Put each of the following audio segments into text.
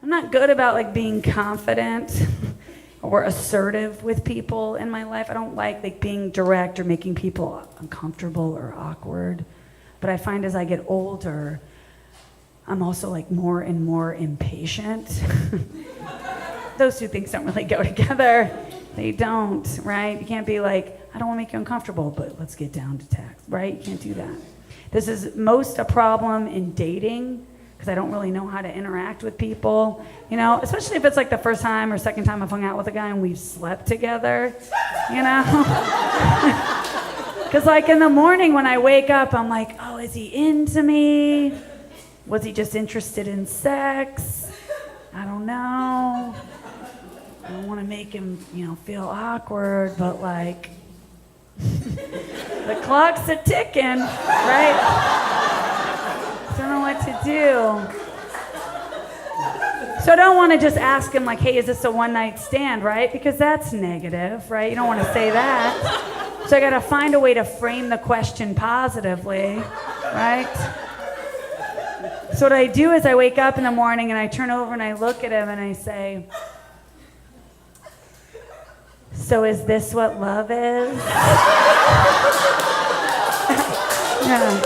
I'm not good about like being confident or assertive with people in my life. I don't like being direct or making people uncomfortable or awkward. But I find as I get older, I'm also like more and more impatient. Those two things don't really go together. They don't, right? You can't be like, I don't want to make you uncomfortable, but let's get down to text, right? You can't do that. This is most a problem in dating, because I don't really know how to interact with people, you know, especially if it's like the first time or second time I've hung out with a guy and we've slept together, you know? Because like in the morning when I wake up, I'm like, oh, is he into me? Was he just interested in sex? I don't know. I don't want to make him, you know, feel awkward, but like, the clock's a ticking, right? Don't know what to do. So I don't want to just ask him like, hey, is this a one-night stand, right? Because that's negative, right? You don't want to say that. So I got to find a way to frame the question positively, right? So what I do is I wake up in the morning and I turn over and I look at him and I say, so is this what love is? Yeah.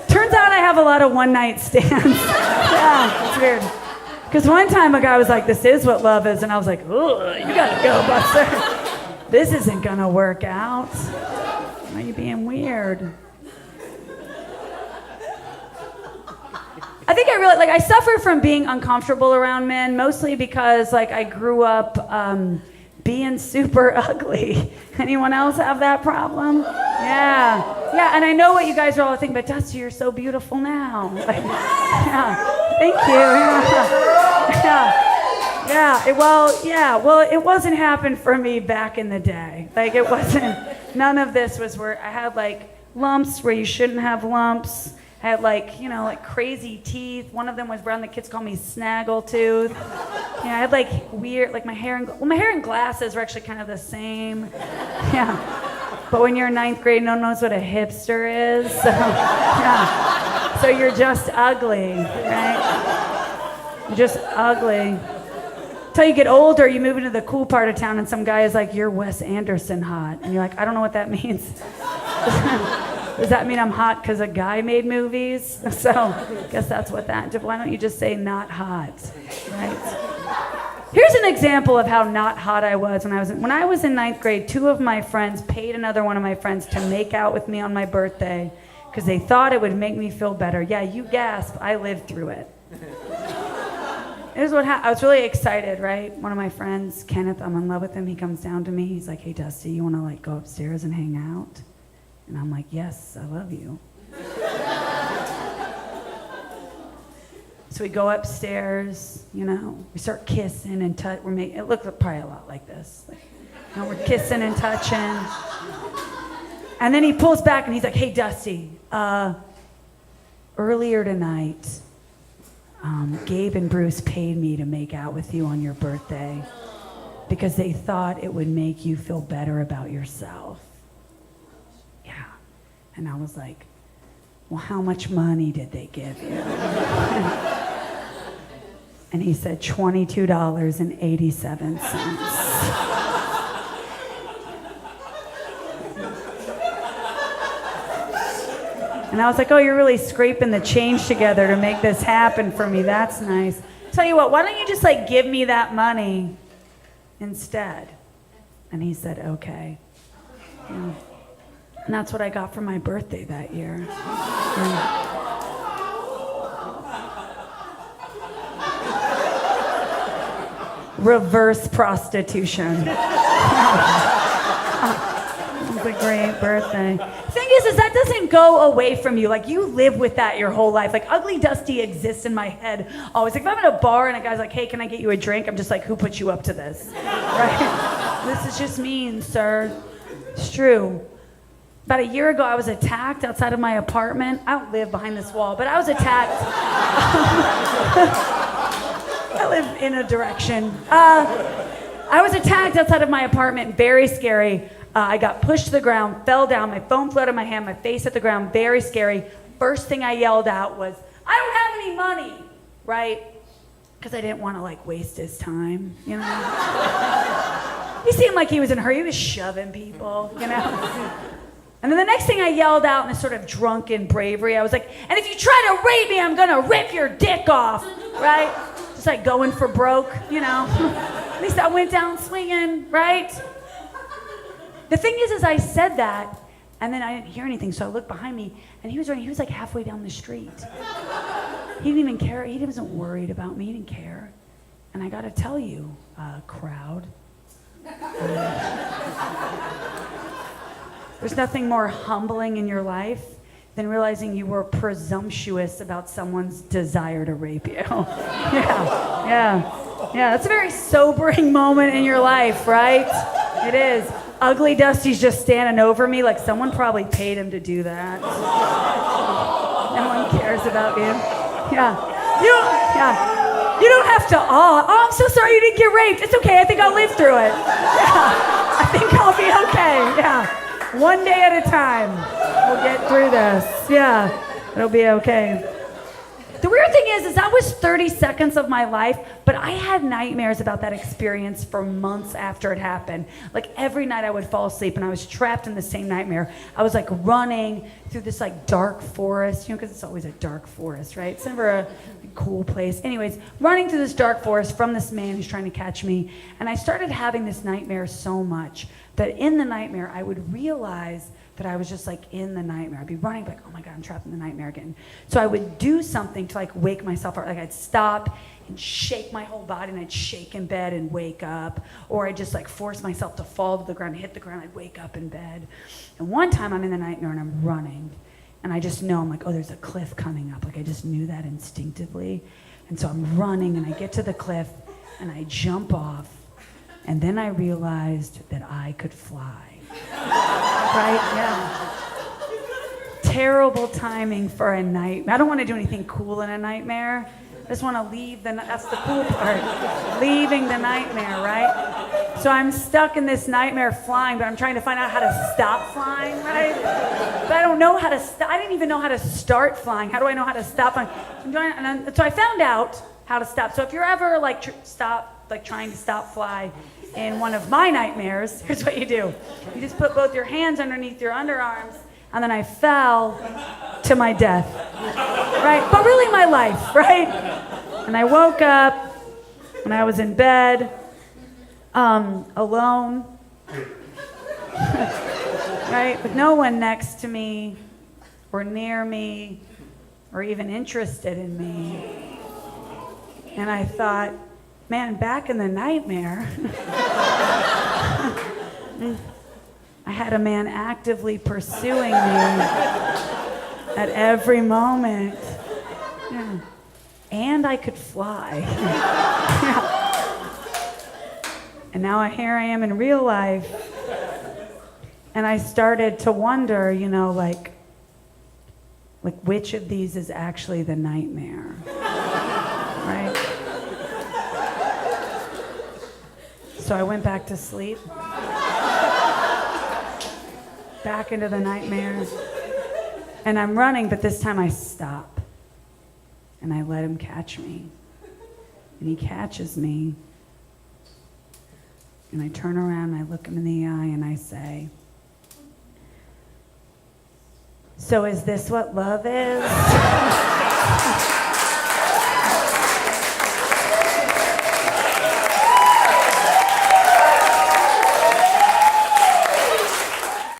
Turns out I have a lot of one-night stands. Yeah, it's weird. Because one time a guy was like, this is what love is, and I was like, ooh, you gotta go, Buster. This isn't gonna work out. Why are you being weird? I think I really, I suffer from being uncomfortable around men, mostly because, I grew up being super ugly. Anyone else have that problem? Yeah, and I know what you guys are all thinking, but Dusty, you're so beautiful now. Yeah, thank you. Well, it wasn't happening for me back in the day. It wasn't, none of this was where I had, lumps where you shouldn't have lumps. I had crazy teeth. One of them was brown. The kids call me Snaggletooth. Yeah, I had weird, my hair and glasses were actually kind of the same. Yeah. But when you're in ninth grade, no one knows what a hipster is. So, yeah. So you're just ugly, right? You're just ugly. Until you get older, you move into the cool part of town and some guy is like, you're Wes Anderson hot. And you're like, I don't know what that means. Does that mean I'm hot because a guy made movies? So I guess that's what that, why don't you just say not hot, right? Here's an example of how not hot I was when I was in ninth grade. Two of my friends paid another one of my friends to make out with me on my birthday because they thought it would make me feel better. Yeah, you gasp, I lived through it. Here's what happened. I was really excited, right? One of my friends, Kenneth, I'm in love with him. He comes down to me. He's like, hey, Dusty, you want to go upstairs and hang out? And I'm like, yes, I love you. So we go upstairs, we start kissing and touch. It looks probably a lot like this. We're kissing and touching. And then he pulls back and he's like, hey, Dusty, earlier tonight, Gabe and Bruce paid me to make out with you on your birthday because they thought it would make you feel better about yourself. And I was like, well, how much money did they give you? And he said, $22.87. And I was like, oh, you're really scraping the change together to make this happen for me. That's nice. Tell you what, why don't you just give me that money instead? And he said, okay. Yeah. And that's what I got for my birthday that year. Yeah. Reverse prostitution. It was a great birthday. Thing is that doesn't go away from you. You live with that your whole life. Ugly Dusty exists in my head always. If I'm at a bar and a guy's like, hey, can I get you a drink? I'm just like, who put you up to this? Right? This is just mean, sir. It's true. About a year ago, I was attacked outside of my apartment. I don't live behind this wall, but I was attacked. I live in a direction. I was attacked outside of my apartment, very scary. I got pushed to the ground, fell down, my phone flew out of my hand, my face hit the ground, very scary. first thing I yelled out was, I don't have any money, right? Because I didn't want to like waste his time, you know? He seemed like he was in a hurry. He was shoving people, you know? And then the next thing I yelled out in a sort of drunken bravery, I was like, and if you try to rape me, I'm gonna rip your dick off, right? Just like going for broke, you know? At least I went down swinging, right? The thing is I said that, and then I didn't hear anything, so I looked behind me, and he was like halfway down the street. He didn't even care. He wasn't worried about me. He didn't care. And I gotta tell you, crowd, there's nothing more humbling in your life than realizing you were presumptuous about someone's desire to rape you. Yeah, it's a very sobering moment in your life, right? It is. Ugly Dusty's just standing over me like someone probably paid him to do that. No one cares about you. Yeah. You don't have to, I'm so sorry you didn't get raped. It's okay, I think I'll live through it. Yeah, I think I'll be okay, yeah. One day at a time, we'll get through this. Yeah, it'll be okay. The weird thing is that was 30 seconds of my life, but I had nightmares about that experience for months after it happened. Like every night I would fall asleep and I was trapped in the same nightmare. I was like running through this like dark forest, you know, because it's always a dark forest, right? It's never a cool place. Anyways, running through this dark forest from this man who's trying to catch me. And I started having this nightmare so much that in the nightmare I would realize that I was just like in the nightmare. I'd be running, like, oh my God, I'm trapped in the nightmare again. So I would do something to like wake myself up. Like I'd stop and shake my whole body, and I'd shake in bed and wake up. Or I'd just like force myself to fall to the ground, hit the ground, I'd wake up in bed. And one time I'm in the nightmare and I'm running. And I just know, I'm like, oh, there's a cliff coming up. Like I just knew that instinctively. And so I'm running and I get to the cliff and I jump off. And then I realized that I could fly. Right? Yeah. Terrible timing for a nightmare. I don't want to do anything cool in a nightmare. I just want to leave that's the cool part. Leaving the nightmare, right? So I'm stuck in this nightmare flying, but I'm trying to find out how to stop flying, right? But I don't know how to I didn't even know how to start flying. How do I know how to stop flying? So I found out how to stop. So if you're ever like trying to fly in one of my nightmares, here's what you do. You just put both your hands underneath your underarms, and then I fell to my death, right? But really my life, right? And I woke up, and I was in bed, alone, right? With no one next to me, or near me, or even interested in me. And I thought, man, back in the nightmare, I had a man actively pursuing me at every moment. Yeah. And I could fly. Yeah. And now here I am in real life. And I started to wonder, you know, like which of these is actually the nightmare? Right? So I went back to sleep, back into the nightmares, and I'm running, but this time I stop, and I let him catch me, and he catches me, and I turn around, and I look him in the eye, and I say, so is this what love is?